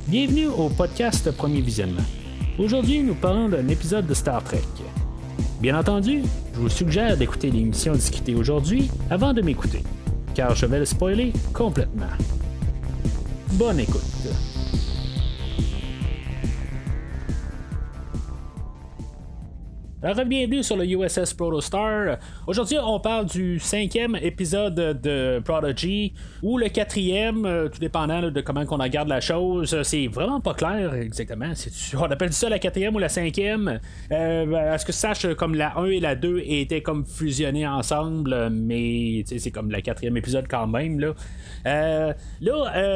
Bienvenue au podcast Premier Visionnement. Aujourd'hui, nous parlons d'un épisode de Star Trek. Bien entendu, je vous suggère d'écouter l'émission discutée aujourd'hui avant de m'écouter, car je vais le spoiler complètement. Bonne écoute. Alors, bienvenue sur le USS Protostar. Aujourd'hui, on parle du 5e épisode de Prodigy, ou le 4e, tout dépendant de comment on regarde la chose. C'est vraiment pas clair exactement. On appelle ça la 4e ou la 5e. Est-ce que ça sache comme la 1 et la 2 étaient comme fusionnés ensemble, mais c'est comme le 4e épisode quand même. Là,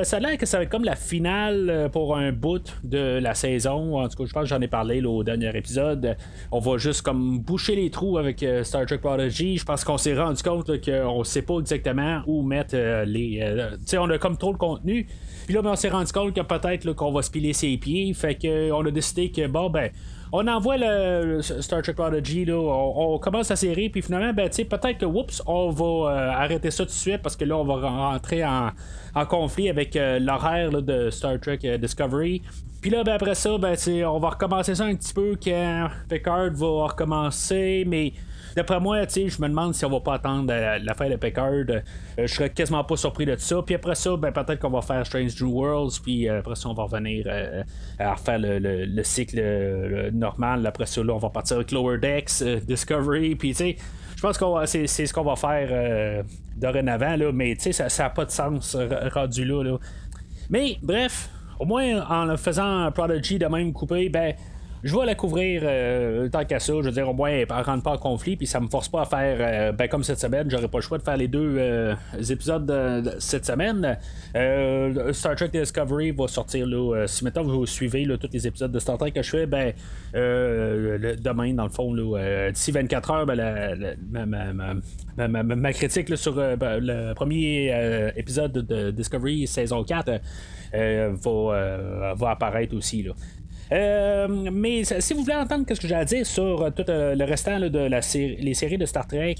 ça a l'air que ça va être comme la finale pour un bout de la saison. En tout cas, je pense que j'en ai parlé là, au dernier épisode. On va juste comme boucher les trous avec Star Trek Prodigy. Je pense qu'on s'est rendu compte là, qu'on sait pas exactement où mettre on a comme trop de contenu. Puis là, on s'est rendu compte que peut-être là, qu'on va se piler ses pieds. Fait qu'on a décidé que on envoie le Star Trek Prodigy, là, on commence la série, puis finalement, peut-être que, on va arrêter ça tout de suite, parce que là, on va rentrer en conflit avec l'horaire là, de Star Trek Discovery. Puis là, après ça, on va recommencer ça un petit peu quand Picard va recommencer, mais d'après moi, je me demande si on va pas attendre la fin de Picard. Je serais quasiment pas surpris de ça. Puis après ça, peut-être qu'on va faire Strange New Worlds. Puis après ça, on va revenir à refaire le cycle normal. Après ça, là, on va partir avec Lower Decks, Discovery. Puis je pense que c'est ce qu'on va faire dorénavant. Là, mais ça n'a pas de sens rendu là. Mais bref, au moins en le faisant Prodigy de même coupé, je vais la couvrir tant qu'à ça. Je veux dire, au moins, elle ne rentre pas en conflit, puis ça me force pas à faire comme cette semaine. J'aurais pas le choix de faire les deux épisodes de cette semaine. Star Trek Discovery va sortir là. Si maintenant vous suivez là, tous les épisodes de Star Trek que je fais, demain, dans le fond, là, d'ici 24 heures, ma critique là, sur le premier épisode de Discovery saison 4 va apparaître aussi. Là. Mais si vous voulez entendre ce que j'ai à dire sur tout le restant là, de les séries de Star Trek,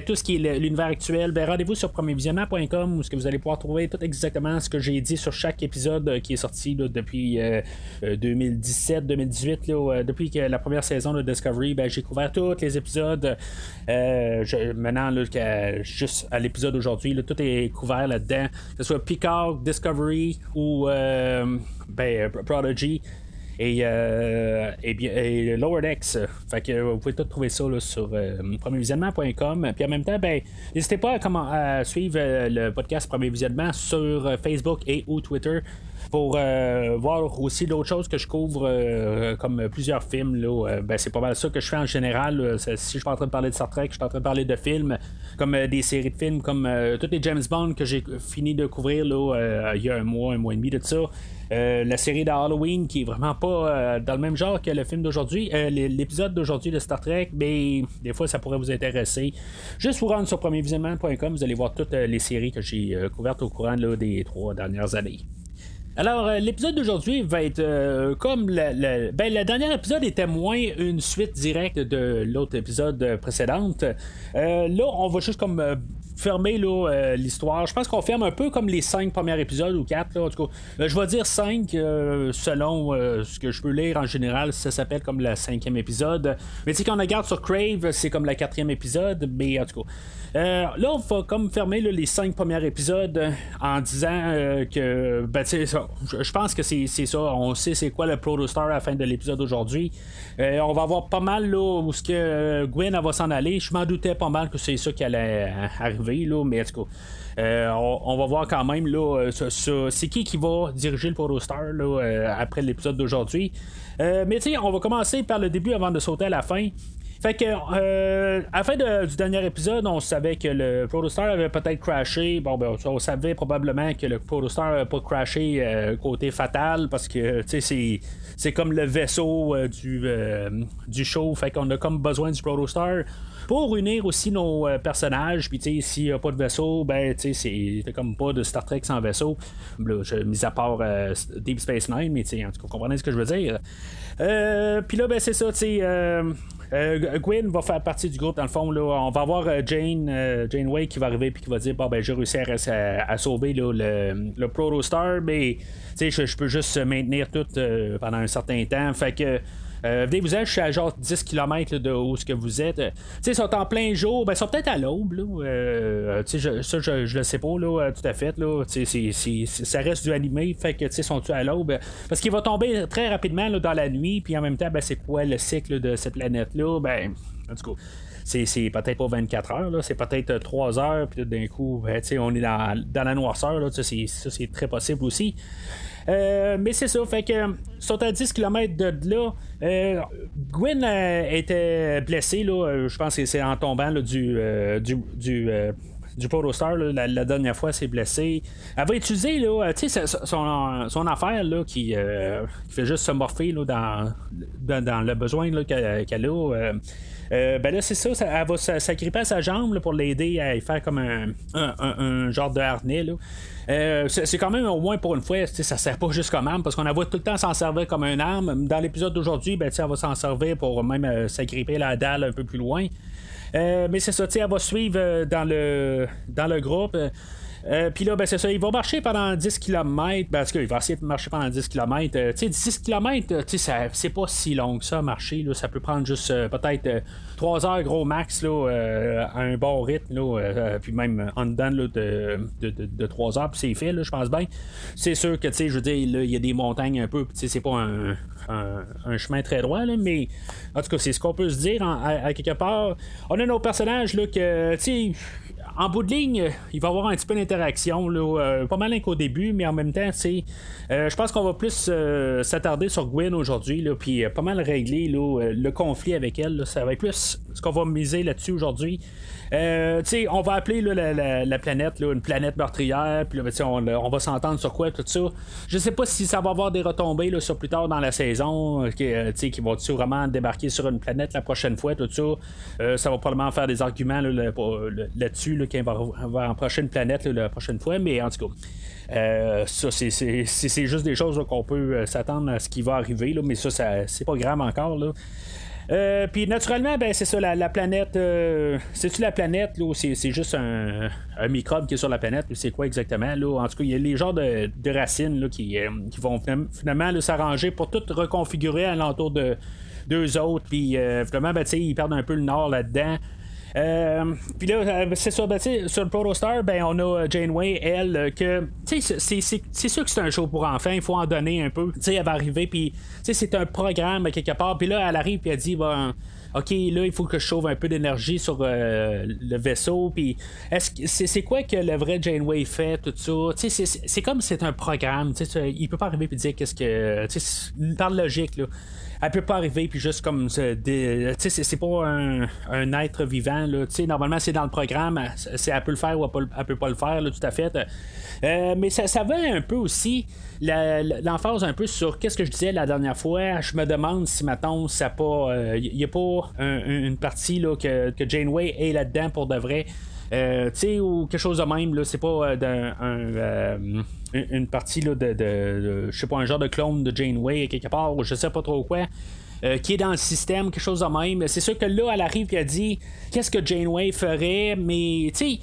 tout ce qui est l'univers actuel, rendez-vous sur premiervisionnement.com où vous allez pouvoir trouver tout exactement ce que j'ai dit sur chaque épisode qui est sorti là, depuis 2017-2018 depuis que la première saison de Discovery. J'ai couvert tous les épisodes. Maintenant là, juste à l'épisode d'aujourd'hui, là, tout est couvert là-dedans, que ce soit Picard, Discovery ou Prodigy et Lower Decks. Fait que vous pouvez tout trouver ça là, sur premiervisionnement.com. Puis en même temps, n'hésitez pas à suivre le podcast Premier Visionnement sur Facebook et ou Twitter pour voir aussi d'autres choses que je couvre comme plusieurs films là. C'est pas mal ça que je fais en général là. Si je suis pas en train de parler de Star Trek, je suis en train de parler de films comme des séries de films comme tous les James Bond que j'ai fini de couvrir là, il y a un mois et demi de ça. La série de Halloween qui est vraiment pas dans le même genre que le film d'aujourd'hui, l'épisode d'aujourd'hui de Star Trek, mais des fois ça pourrait vous intéresser. Juste vous rendre sur premiervisionnement.com, vous allez voir toutes les séries que j'ai couvertes au courant là, des 3 dernières années. Alors, l'épisode d'aujourd'hui va être comme le dernier épisode était moins une suite directe de l'autre épisode précédente. Là, on va juste comme fermer là, l'histoire. Je pense qu'on ferme un peu comme les 5 premiers épisodes ou 4. Là, en tout cas, je vais dire 5 selon ce que je peux lire en général. Ça s'appelle comme le 5e épisode. Mais quand on regarde sur Crave, c'est comme le 4e épisode. Mais en tout cas, là, on va comme fermer là, les 5 premiers épisodes en disant que je pense que c'est ça. On sait c'est quoi le Protostar à la fin de l'épisode d'aujourd'hui. On va avoir pas mal là, où ce que Gwen elle va s'en aller. Je m'en doutais pas mal que c'est ça qui allait arriver là, mais en tout cas, on va voir quand même là, c'est qui va diriger le Protostar là, après l'épisode d'aujourd'hui. Mais on va commencer par le début avant de sauter à la fin. Fait que à la fin du dernier épisode, on savait que le Protostar avait peut-être crashé. On savait probablement que le Protostar n'avait pas crashé côté fatal parce que c'est comme le vaisseau du show. Fait qu'on a comme besoin du Protostar pour unir aussi nos personnages. Puis s'il n'y a pas de vaisseau, c'est comme pas de Star Trek sans vaisseau. Mis à part Deep Space Nine, mais en tout cas, vous comprenez ce que je veux dire. Puis là, c'est ça, Gwen va faire partie du groupe, dans le fond. Là, on va avoir Janeway qui va arriver puis qui va dire bon, ben, j'ai réussi à sauver là, le Protostar, mais je peux juste maintenir tout pendant un certain temps. Fait que. Venez-vous-en, je suis à genre 10 km de où ce que vous êtes. Ils sont en plein jour, ben, ils sont peut-être à l'aube. Je le sais pas là, tout à fait. Là, ça reste du animé, fait que sont-ils à l'aube? Parce qu'il va tomber très rapidement là, dans la nuit, puis en même temps, ben, c'est quoi le cycle de cette planète-là? Ben, en tout cas. C'est peut-être pas 24 heures, là, c'est peut-être 3 heures, puis d'un coup, ben, on est dans la noirceur, là, ça c'est très possible aussi. Mais c'est ça, fait que sont à 10 km de là. Gwen était blessée, là, je pense que c'est en tombant là, du Protostar, la dernière fois, c'est blessé. Elle va utiliser là, son affaire là, qui fait juste se morpher là, dans le besoin là, qu'elle a. Ben là, c'est ça, elle va s'agripper à sa jambe là, pour l'aider à y faire comme un genre de harnais. Là. C'est quand même au moins pour une fois, ça sert pas juste comme arme parce qu'on la voit tout le temps s'en servir comme une arme. Dans l'épisode d'aujourd'hui, ben, elle va s'en servir pour même s'agripper la dalle un peu plus loin. Mais c'est ça, elle va suivre dans le groupe. Puis là, ben, c'est ça, il va marcher pendant 10 km. Parce qu'il va essayer de marcher pendant 10 km. 10 km, c'est pas si long que ça, marcher. Là, ça peut prendre juste peut-être 3 heures, gros max, là, à un bon rythme. Là, puis même en dedans là, de 3 heures, puis c'est fait, là, je pense bien. C'est sûr que, je veux dire, il y a des montagnes un peu. C'est pas un chemin très droit, là, mais en tout cas, c'est ce qu'on peut se dire à quelque part. On a nos personnages là, que, en bout de ligne, il va y avoir un petit peu d'interaction, là, pas mal qu'au début, mais en même temps, je pense qu'on va plus s'attarder sur Gwen aujourd'hui, puis pas mal régler là, le conflit avec elle. Là, ça va être plus ce qu'on va miser là-dessus aujourd'hui. On va appeler là, la planète là, une planète meurtrière, puis on va s'entendre sur quoi, tout ça. Je sais pas si ça va avoir des retombées là, sur plus tard dans la saison, qui vont vraiment débarquer sur une planète la prochaine fois, tout ça. Ça va probablement faire des arguments là-dessus, là, quand on va en prochaine planète là, la prochaine fois, mais en tout cas. Ça, c'est juste des choses là, qu'on peut s'attendre à ce qui va arriver, là, mais ça c'est pas grave encore. Là. Puis naturellement, ben c'est ça, la planète. C'est-tu la planète là, ou c'est juste un microbe qui est sur la planète, ou c'est quoi exactement? Là? En tout cas, il y a les genres de racines là, qui vont finalement là, s'arranger pour tout reconfigurer alentour de d'eux autres. Puis finalement, ben, ils perdent un peu le nord là-dedans. Puis là, c'est ça, sur le Protostar, ben, on a Janeway, elle, que c'est sûr que c'est un show pour enfants, il faut en donner un peu. Elle va arriver, puis c'est un programme quelque part, puis là, elle arrive, puis elle dit, ben, OK, là, il faut que je sauve un peu d'énergie sur le vaisseau. Puis, c'est quoi que le vrai Janeway fait, tout ça? C'est comme c'est un programme. Il peut pas arriver et dire qu'est-ce que. Par logique, là. Elle peut pas arriver puis juste comme c'est pas un être vivant là. Normalement c'est dans le programme, elle peut le faire ou elle peut pas le faire là, tout à fait. Mais ça va un peu aussi l'emphase un peu sur qu'est-ce que je disais la dernière fois. Je me demande si maintenant ça pas il y a pas une partie là, que Janeway est là-dedans pour de vrai. Ou quelque chose de même, là, c'est pas une partie là, de je sais pas, un genre de clone de Janeway quelque part, ou je sais pas trop quoi. Qui est dans le système, quelque chose de même. C'est sûr que là, elle arrive et elle dit qu'est-ce que Janeway ferait, mais tu sais,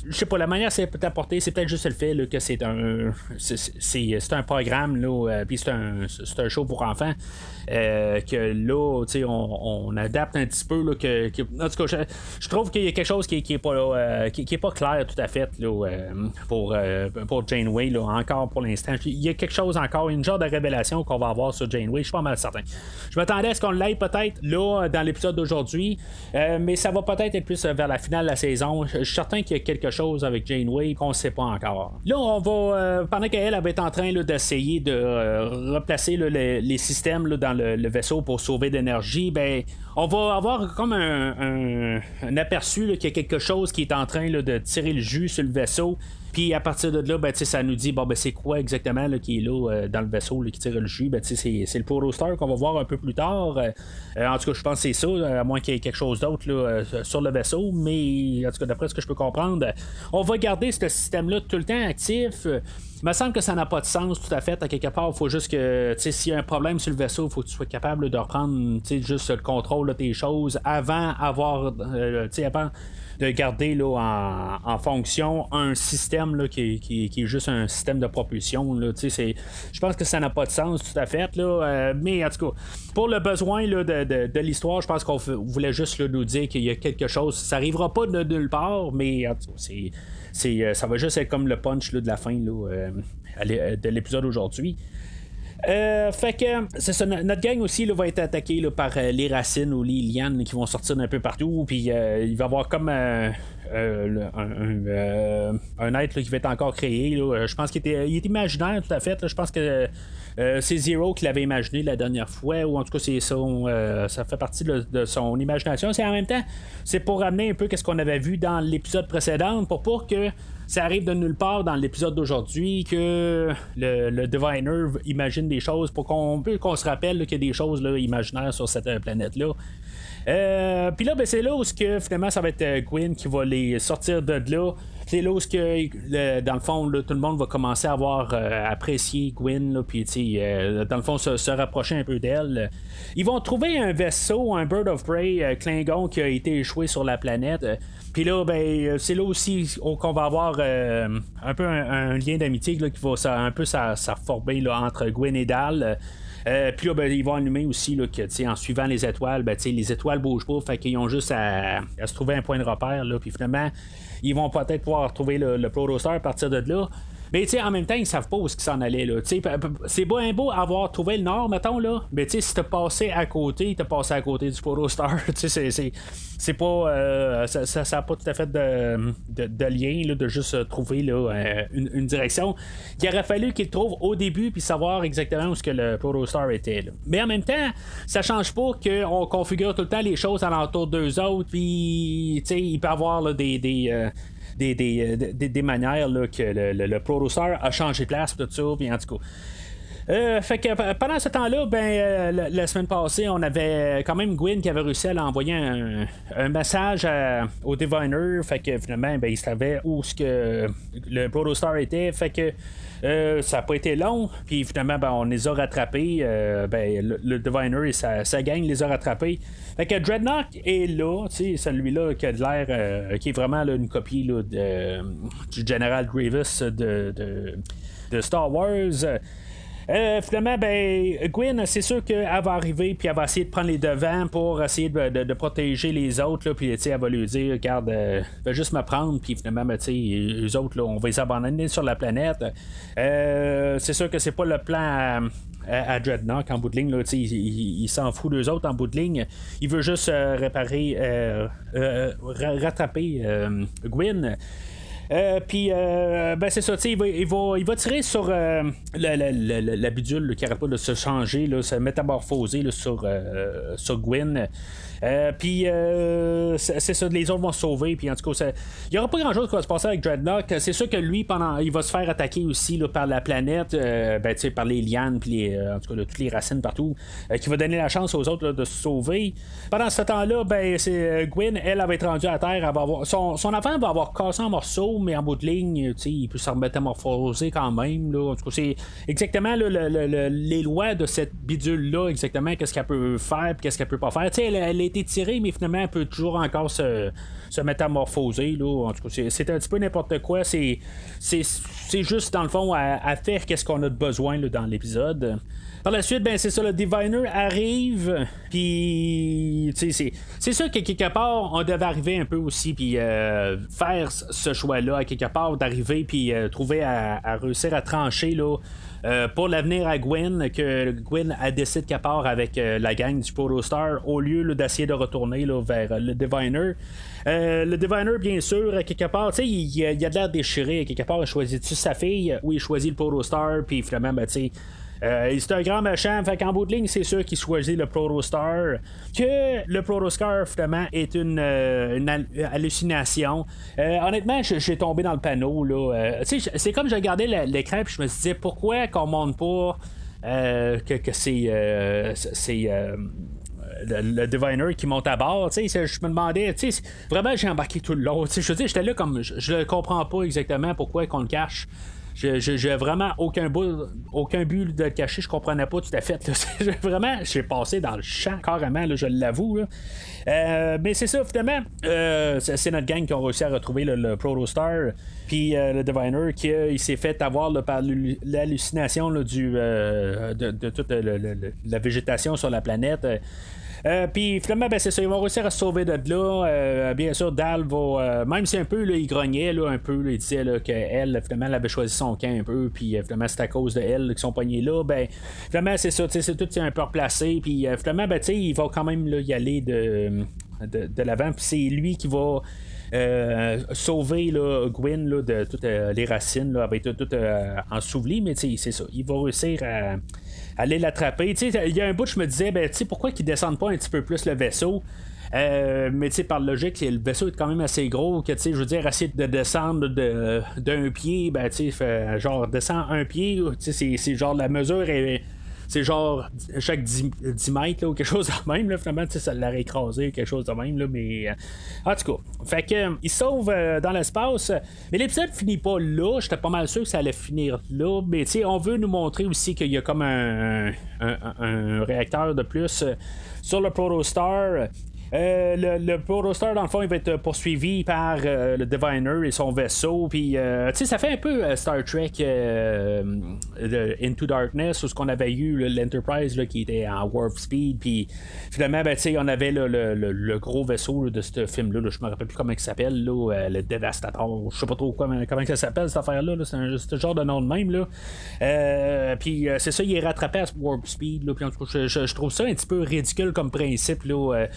je sais pas, la manière c'est peut-être apporté, c'est peut-être juste le fait là, que c'est un programme, là, puis c'est un show pour enfants. Que là, tu sais, on adapte un petit peu là, en tout cas, je trouve qu'il y a quelque chose qui est pas clair tout à fait là, pour Janeway là, encore pour l'instant. Il y a quelque chose encore, une genre de révélation qu'on va avoir sur Janeway, je suis pas mal certain. Je m'attendais à ce qu'on l'aille peut-être là dans l'épisode d'aujourd'hui, mais ça va peut-être être plus vers la finale de la saison. Je suis certain qu'il y a quelque chose avec Janeway qu'on ne sait pas encore. Là, on va pendant qu'elle va être en train là, d'essayer de replacer là, les systèmes là, dans le vaisseau pour sauver d'énergie, ben on va avoir comme un aperçu là, qu'il y a quelque chose qui est en train là, de tirer le jus sur le vaisseau. Puis à partir de là, ben, ça nous dit bon, ben, c'est quoi exactement là, qui est là dans le vaisseau là, qui tire le jus. Ben, c'est le Protostar qu'on va voir un peu plus tard. En tout cas, je pense que c'est ça, à moins qu'il y ait quelque chose d'autre là, sur le vaisseau. Mais en tout cas, d'après ce que je peux comprendre, on va garder ce système-là tout le temps actif. Il me semble que ça n'a pas de sens tout à fait. À quelque part, il faut juste que s'il y a un problème sur le vaisseau, il faut que tu sois capable de reprendre juste le contrôle de tes choses avant avant de garder là, en fonction un système là, qui est juste un système de propulsion. Là, je pense que ça n'a pas de sens tout à fait. Là, mais en tout cas, pour le besoin là, de l'histoire, je pense qu'on voulait juste là, nous dire qu'il y a quelque chose. Ça n'arrivera pas de nulle part, mais en tout cas, ça va juste être comme le punch là, de la fin là, de l'épisode aujourd'hui. Fait que c'est ça, notre gang aussi là, va être attaqué là, par les racines ou les lianes qui vont sortir d'un peu partout. Puis il va y avoir comme un être là, qui va être encore créé. Là. Je pense qu'il il est imaginaire tout à fait. Là. Je pense que c'est Zero qui l'avait imaginé la dernière fois, ou en tout cas c'est ça fait partie de son imagination. C'est en même temps, c'est pour ramener un peu ce qu'on avait vu dans l'épisode précédent, pour pas que ça arrive de nulle part dans l'épisode d'aujourd'hui que le Diviner imagine des choses, pour qu'on se rappelle là, qu'il y a des choses là, imaginaires sur cette planète-là. Puis là, ben, c'est là où finalement ça va être Gwyn qui va les sortir de là. C'est là où dans le fond, là, tout le monde va commencer à avoir apprécié Gwyn, puis dans le fond, se rapprocher un peu d'elle. Ils vont trouver un vaisseau, un Bird of Prey Klingon qui a été échoué sur la planète. Puis là, ben, c'est là aussi qu'on va avoir un peu un lien d'amitié là, qui va un peu s'former entre Gwyn et Dal. Puis là, ben, ils vont allumer aussi là, que en suivant les étoiles, ben, les étoiles bougent pas, fait qu'ils ont juste à se trouver un point de repère. Là, puis finalement, ils vont peut-être pouvoir trouver le Protostar à partir de là. Mais en même temps, ils savent pas où ils s'en allaient. Là. C'est beau avoir trouvé le nord, mettons, là. Mais si t'as passé à côté, t'as passé à côté du Protostar. C'est pas. Ça n'a pas tout à fait de lien là, de juste trouver là, une direction. Il aurait fallu qu'ils le trouvent au début puis savoir exactement où ce que le Protostar était. Là. Mais en même temps, ça change pas qu'on configure tout le temps les choses alentour d'eux autres. Puis il peut y avoir là, des manières là, que le Protostar a changé de place, tout ça, puis en tout cas. Fait que pendant ce temps-là, ben la semaine passée, on avait quand même Gwyn qui avait réussi à l'envoyer un message au Diviner. Fait que finalement, ben, il savait où ce que le Protostar était. Fait que ça n'a pas été long. Puis finalement, ben, on les a rattrapés. Ben, le Diviner et sa gang les a rattrapés. Fait que Dreadnought est là, tu sais, celui-là qui a de l'air, qui est vraiment là, une copie là, du General Grievous de Star Wars. Finalement, ben, Gwyn, c'est sûr qu'elle va arriver puis elle va essayer de prendre les devants pour essayer de protéger les autres. Là, puis elle va lui dire, regarde, va juste me prendre. Puis finalement, ben, les autres, là, on va les abandonner sur la planète. C'est sûr que c'est pas le plan à Dreadnought en bout de ligne. Là, il s'en fout d'eux autres en bout de ligne. Il veut juste rattraper Gwyn. Puis, ben c'est ça, il va tirer sur la bidule là, qui n'arrête pas de se changer, là, se métamorphoser là, sur Gwyn. Puis c'est ça, les autres vont se sauver. Puis en tout cas, il n'y aura pas grand chose qui va se passer avec Dreadnought. C'est sûr que lui, il va se faire attaquer aussi là, par la planète, ben, par les lianes, puis en tout cas, toutes les racines partout, qui va donner la chance aux autres là, de se sauver. Pendant ce temps-là, ben, c'est Gwyn, elle va être rendue à terre. Elle va avoir, son enfant va avoir cassé en morceaux, mais en bout de ligne, il peut se métamorphoser quand même. Là. En tout cas, c'est exactement là, les lois de cette bidule-là, exactement qu'est-ce qu'elle peut faire, puis qu'est-ce qu'elle peut pas faire. Elle a été tirée, mais finalement, elle peut toujours encore se métamorphoser. Là. En tout cas, c'est un petit peu n'importe quoi. C'est juste, dans le fond, à faire qu'est-ce qu'on a de besoin là, dans l'épisode. Par la suite, ben c'est ça, le Diviner arrive, puis c'est sûr que quelque part, on devait arriver un peu aussi, puis faire ce choix-là, à quelque part, d'arriver, puis trouver à réussir à trancher, là, pour l'avenir à Gwyn, que Gwyn a décidé qu'elle part avec la gang du Protostar, au lieu là, d'essayer de retourner là, vers le Diviner. Le Diviner, bien sûr, à quelque part, il a de l'air déchiré, à quelque part, il choisit-tu sa fille, ou il choisit le Protostar, puis finalement, ben, tu sais, C'est un grand machin, fait qu'en bout de ligne, c'est sûr qu'il choisit le Protostar. Que le Protostar, finalement, est une hallucination. Honnêtement, j'ai tombé dans le panneau. Là. C'est comme je regardais l'écran, puis je me disais pourquoi qu'on monte pas que c'est. Le Diviner qui monte à bord, je me demandais, vraiment j'ai embarqué tout le long. Je veux dire, j'étais là comme je ne comprends pas exactement pourquoi qu'on le cache. J'ai vraiment aucun but de le cacher, je comprenais pas tout à fait. Là. Vraiment, j'ai passé dans le champ carrément, là, je l'avoue. Mais c'est ça, finalement, c'est notre gang qui a réussi à retrouver le Protostar. Puis le Diviner qui il s'est fait avoir là, par l'hallucination là, de toute la végétation sur la planète. Puis finalement, c'est ça, ils vont réussir à se sauver de là. Bien sûr, Dal va. Même si un peu, là, il grognait là, un peu, là, il disait là, qu'elle, finalement, elle avait choisi son camp un peu, puis finalement, c'est à cause de elle qu'ils sont pognés là. Ben, finalement, c'est ça, c'est tout un peu replacé. Puis finalement, il va quand même là, y aller de l'avant. Puis c'est lui qui va. Sauver là, Gwyn là, de toutes les racines là, avec tout ensouveli, mais c'est ça, il va réussir à aller l'attraper. Il y a un bout, je me disais, pourquoi qu'ils descendent pas un petit peu plus le vaisseau? Mais par logique, le vaisseau est quand même assez gros que je veux dire, essayer de descendre d'un pied, genre descend un pied, c'est genre la mesure est. C'est genre chaque 10 mètres là, ou quelque chose de même, là, finalement, ça l'aurait écrasé, quelque chose de même, là, mais en tout cas, fait que il se sauve dans l'espace, mais l'épisode finit pas là, j'étais pas mal sûr que ça allait finir là, mais on veut nous montrer aussi qu'il y a comme un réacteur de plus sur le Protostar. Le Protostar, dans le fond, il va être poursuivi par le Diviner et son vaisseau. Puis, ça fait un peu Star Trek Into Darkness, où ce qu'on avait eu l'Enterprise là, qui était en warp speed. Puis, finalement, on avait le gros vaisseau là, de ce film-là. Là, je me rappelle plus comment il s'appelle, là, le Devastator. Je sais pas trop comment ça s'appelle, cette affaire-là. Là, c'est un genre de nom de même. Là. Puis, c'est ça, il est rattrapé à ce warp speed. Là, puis, en tout cas, je trouve ça un petit peu ridicule comme principe. Là.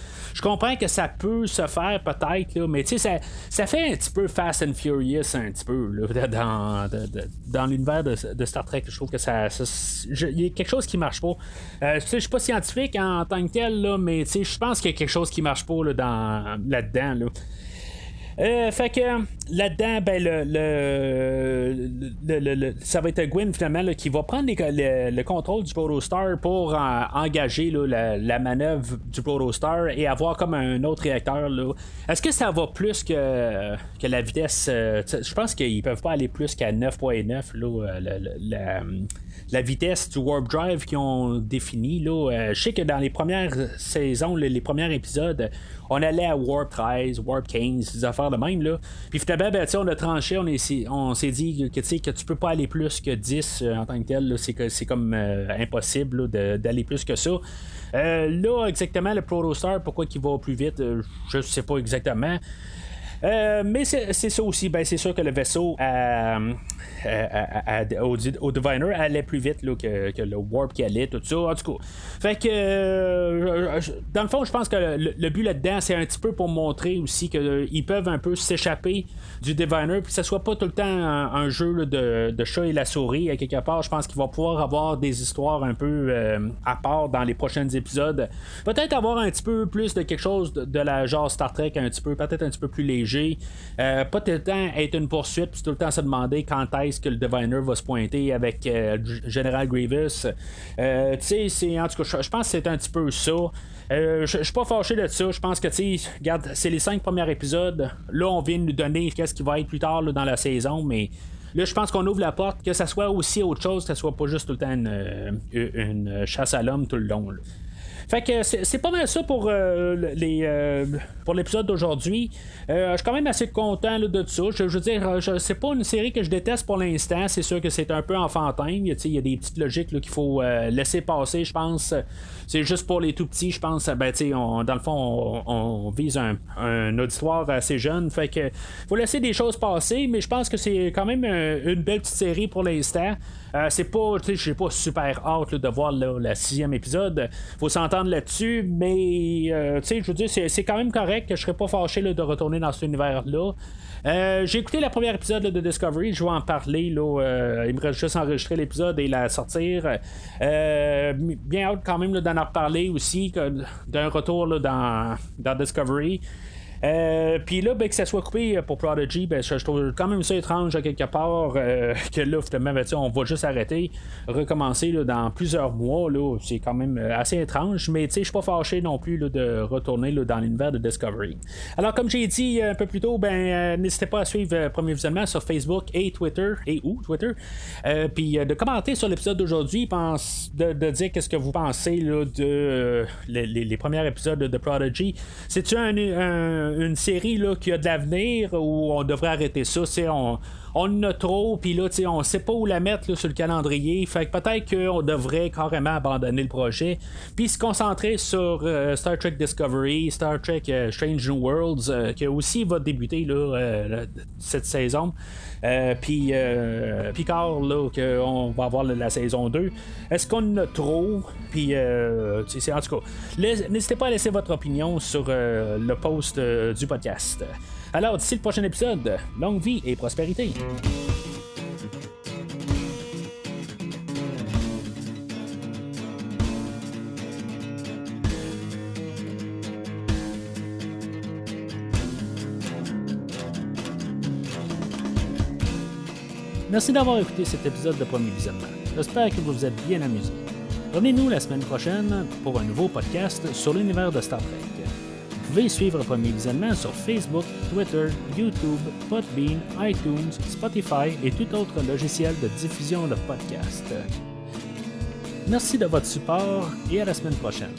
Je comprends que ça peut se faire peut-être, là, mais ça fait un petit peu Fast and Furious un petit peu là, dans l'univers de Star Trek. Je trouve que il y a quelque chose qui marche pas. Je suis pas scientifique en tant que tel, là, mais je pense qu'il y a quelque chose qui marche pas là-dedans. Là. Fait que là-dedans, ça va être Gwyn finalement là, qui va prendre le contrôle du Protostar pour engager là, la manœuvre du Protostar et avoir comme un autre réacteur. Là. Est-ce que ça va plus que la vitesse? Je pense qu'ils peuvent pas aller plus qu'à 9.9 là, la vitesse du Warp Drive qu'ils ont défini. Là. Je sais que dans les premières saisons, les premiers épisodes, on allait à Warp 13, Warp 15, des affaires de même. Là. Puis finalement, on a tranché, on s'est dit que tu peux pas aller plus que 10 en tant que tel. Là, c'est comme impossible là, d'aller plus que ça. Là, exactement, le Protostar, pourquoi il va plus vite, je sais pas exactement. Mais c'est ça aussi, c'est sûr que le vaisseau au Diviner allait plus vite là, que le Warp qui allait, tout ça. En tout cas, fait que dans le fond, je pense que le but là-dedans, c'est un petit peu pour montrer aussi qu'ils peuvent un peu s'échapper du Diviner, puis que ce soit pas tout le temps un jeu là, de chat et la souris. À quelque part, je pense qu'il va pouvoir avoir des histoires un peu à part dans les prochains épisodes. Peut-être avoir un petit peu plus de quelque chose de la genre Star Trek, peut-être un petit peu plus léger. Pas tout le temps être une poursuite, puis tout le temps se demander quand est-ce que le Diviner va se pointer avec General Grievous. En tout cas, je pense que c'est un petit peu ça. Je suis pas fâché de ça. Je pense que, regarde, c'est les 5 premiers épisodes. Là, on vient de nous donner qu'est-ce qui va être plus tard là, dans la saison, mais là, je pense qu'on ouvre la porte, que ça soit aussi autre chose, que ça soit pas juste tout le temps une chasse à l'homme tout le long. Là. Fait que c'est pas mal ça pour l'épisode d'aujourd'hui. Je suis quand même assez content là, de tout ça. Je veux dire, c'est pas une série que je déteste pour l'instant. C'est sûr que c'est un peu enfantin. Il y a des petites logiques là, qu'il faut laisser passer, je pense. C'est juste pour les tout petits, je pense. Dans le fond, on vise un auditoire assez jeune. Fait que faut laisser des choses passer, mais je pense que c'est quand même une belle petite série pour l'instant. C'est pas, j'ai pas super hâte là, de voir là, le 6e épisode. Faut s'entendre s'entendre là-dessus, mais je veux dire, c'est quand même correct que je serais pas fâché là, de retourner dans cet univers-là. J'ai écouté le premier épisode là, de Discovery, je vais en parler. Là, il me reste juste enregistrer l'épisode et la sortir. Bien hâte quand même là, d'en reparler aussi, d'un retour là, dans Discovery. Puis là, que ça soit coupé pour Prodigy, je trouve quand même ça étrange à quelque part que là, finalement, on va juste arrêter, recommencer là, dans plusieurs mois. Là, c'est quand même assez étrange, mais je suis pas fâché non plus là, de retourner là, dans l'univers de Discovery. Alors, comme j'ai dit un peu plus tôt, n'hésitez pas à suivre Premier Visionnement sur Facebook et Twitter, puis de commenter sur l'épisode d'aujourd'hui, de dire qu'est-ce que vous pensez là, de les premiers épisodes de Prodigy. C'est-tu une série là, qui a de l'avenir ou on devrait arrêter ça? On en a trop, puis là, on sait pas où la mettre là, sur le calendrier. Fait que peut-être qu'on devrait carrément abandonner le projet, puis se concentrer sur Star Trek Discovery, Star Trek Strange New Worlds, qui aussi va débuter là, cette saison. Puis Picard, là, qu'on va avoir la saison 2. Est-ce qu'on en a trop? Puis, en tout cas, n'hésitez pas à laisser votre opinion sur le post du podcast. Alors, d'ici le prochain épisode, longue vie et prospérité. Merci d'avoir écouté cet épisode de Premier Visionnement. J'espère que vous vous êtes bien amusés. Revenez-nous la semaine prochaine pour un nouveau podcast sur l'univers de Star Trek. Vous pouvez suivre Premier Visionnement sur Facebook, Twitter, YouTube, Podbean, iTunes, Spotify et tout autre logiciel de diffusion de podcasts. Merci de votre support et à la semaine prochaine.